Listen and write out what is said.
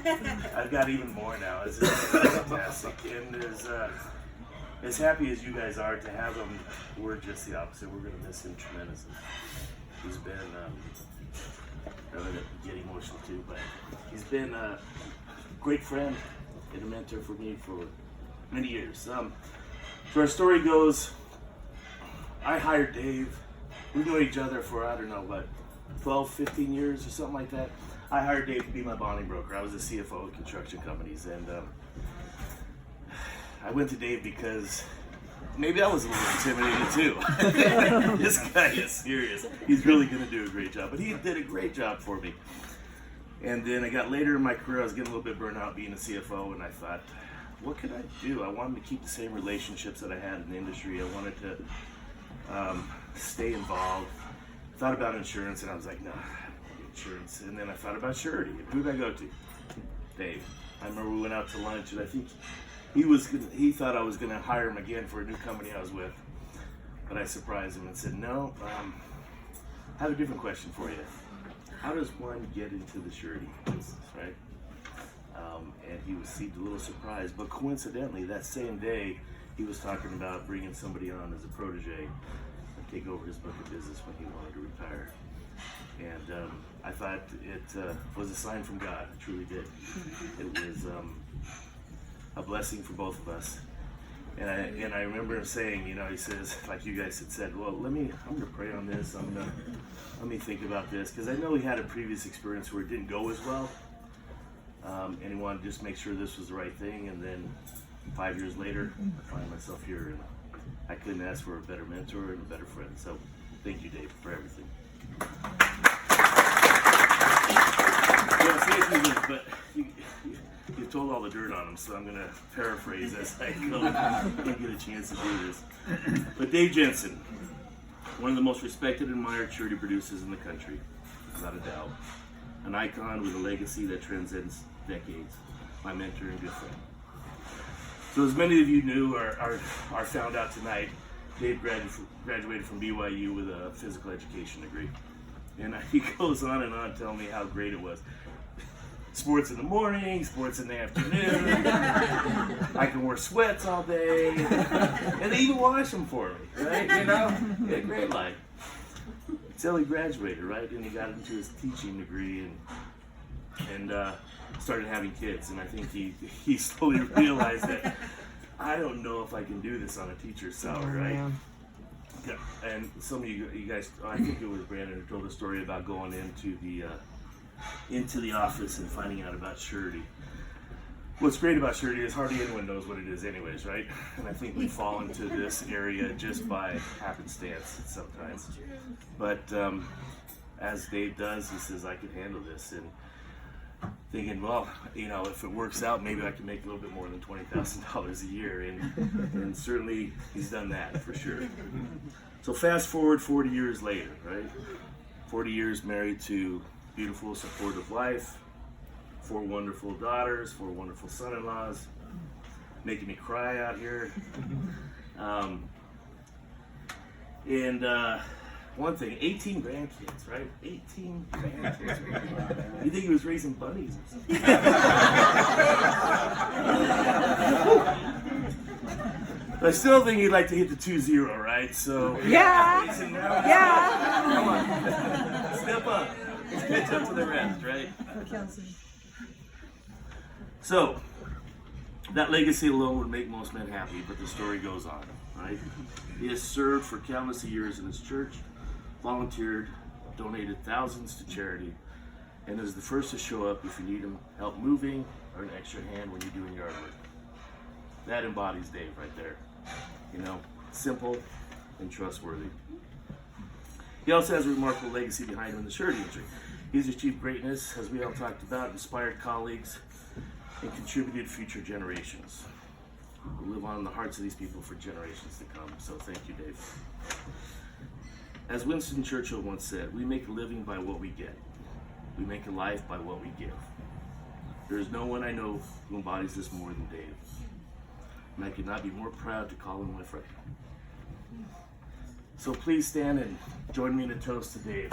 I've got even more now. It's fantastic. And as happy as you guys are to have him, we're just the opposite. We're going to miss him tremendously. He's been, I'm going to get emotional too, but he's been a great friend and a mentor for me for many years. So our story goes, I hired Dave. We've known each other for, I don't know, what, 12, 15 years or something like that. I hired Dave to be my bonding broker. I was a CFO of construction companies, and I went to Dave because maybe I was a little intimidated too. This guy is serious. He's really going to do a great job, but he did a great job for me. And then I got later in my career, I was getting a little bit burnt out being a CFO, and I thought, what could I do? I wanted to keep the same relationships that I had in the industry. I wanted to stay involved. Thought about insurance, and I was like, nah, insurance. And then I thought about surety. Who did I go to? Dave. I remember we went out to lunch, and I think he thought I was going to hire him again for a new company I was with. But I surprised him and said, no, I have a different question for you. How does one get into the surety business, right? And he seemed a little surprised, but coincidentally, that same day, he was talking about bringing somebody on as a protege and take over his book of business when he wanted to retire. And I thought it was a sign from God. It truly did. It was a blessing for both of us. And I remember him saying, you know, he says, like you guys had said, well, I'm going to pray on this. Let me think about this, because I know he had a previous experience where it didn't go as well. And he wanted to just make sure this was the right thing. And then 5 years later, I find myself here, and I couldn't ask for a better mentor and a better friend. So thank you, Dave, for everything. But you told all the dirt on him, so I'm going to paraphrase as I go. I didn't get a chance to do this. But Dave Jensen, one of the most respected and admired surety producers in the country, without a doubt. An icon with a legacy that transcends decades. My mentor and good friend. So as many of you knew or found out tonight, Dave graduated from BYU with a physical education degree. And he goes on and on telling me how great it was. Sports in the morning, sports in the afternoon. I can wear sweats all day. And they even wash them for me, right? You know, he had a great life. Until he graduated, right? And he got into his teaching degree and started having kids. And I think he slowly realized that I don't know if I can do this on a teacher's salary, right? Yeah. And some of you guys, I think it was Brandon who told a story about going into the office and finding out about surety. What's great about surety is hardly anyone knows what it is anyways, right? And I think we fall into this area just by happenstance sometimes. But as Dave does, he says, I can handle this. And thinking, well, you know, if it works out, maybe I can make a little bit more than $20,000 a year. And certainly he's done that for sure. So fast forward 40 years later, right? 40 years married to beautiful, supportive wife, 4 wonderful daughters, 4 wonderful son-in-laws, making me cry out here. One thing, 18 grandkids, right? 18 grandkids. You think he was raising bunnies? I still think he'd like to hit the 2-0, right? So yeah. Come on, step up. Let's catch up to the rest, right? So that legacy alone would make most men happy, but the story goes on, right? He has served for countless years in his church, volunteered, donated thousands to charity, and is the first to show up if you need him help moving or an extra hand when you're doing yard work. That embodies Dave right there. You know, simple and trustworthy. He also has a remarkable legacy behind him in the surety industry. He's achieved greatness, as we all talked about, inspired colleagues, and contributed to future generations. We'll live on in the hearts of these people for generations to come. So thank you, Dave. As Winston Churchill once said, we make a living by what we get. We make a life by what we give. There is no one I know who embodies this more than Dave. And I could not be more proud to call him my friend. So please stand and join me in a toast to Dave.